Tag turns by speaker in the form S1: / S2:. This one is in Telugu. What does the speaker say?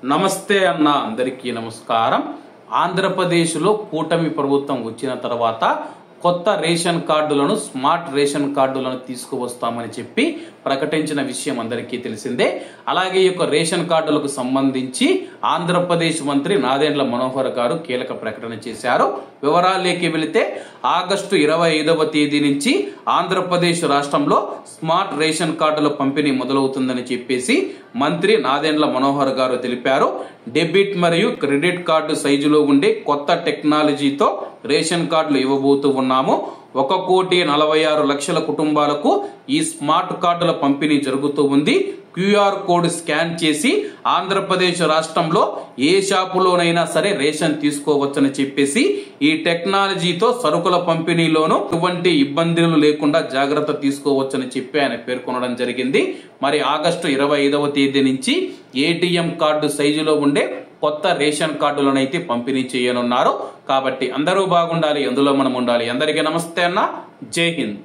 S1: నమస్తే అన్న అందరికీ నమస్కారం। ఆంధ్రప్రదేశ్లో కూటమి ప్రభుత్వం వచ్చిన తర్వాత కొత్త రేషన్ కార్డులను స్మార్ట్ రేషన్ కార్డులను తీసుకువస్తామని చెప్పి ప్రకటించిన విషయం అందరికీ తెలిసిందే। అలాగే ఈ రేషన్ కార్డులకు సంబంధించి ఆంధ్రప్రదేశ్ మంత్రి నాదెండ్ల మనోహర్ గారు కీలక ప్రకటన చేశారు। వివరాల్లోకి వెళితే ఆగస్టు 25వ తేదీ నుంచి ఆంధ్రప్రదేశ్ రాష్ట్రంలో స్మార్ట్ రేషన్ కార్డుల పంపిణీ మొదలవుతుందని చెప్పేసి మంత్రి నాదెండ్ల మనోహర్ గారు తెలిపారు। డెబిట్ మరియు క్రెడిట్ కార్డు సైజులో ఉండే కొత్త టెక్నాలజీతో రేషన్ కార్డులు ఇవ్వబోతూ ఉన్నాము। 1,46,00,000 కుటుంబాలకు ఈ స్మార్ట్ కార్డుల పంపిణీ జరుగుతూ ఉంది। క్యూఆర్ కోడ్ స్కాన్ చేసి ఆంధ్రప్రదేశ్ రాష్ట్రంలో ఏ షాపులోనైనా సరే రేషన్ తీసుకోవచ్చని చెప్పేసి ఈ టెక్నాలజీతో సరుకుల పంపిణీలోనూ ఎటువంటి ఇబ్బందులు లేకుండా జాగ్రత్త తీసుకోవచ్చని చెప్పి ఆయన పేర్కొనడం జరిగింది। మరి ఆగస్టు 25వ తేదీ నుంచి ఏటీఎం కార్డు సైజులో ఉండే కొత్త రేషన్ కార్డులను అయితే పంపిణీ చేయనున్నారు। కాబట్టి అందరూ బాగుండాలి, అందులో మనం ఉండాలి। అందరికీ నమస్తే అన్న, జై హింద్।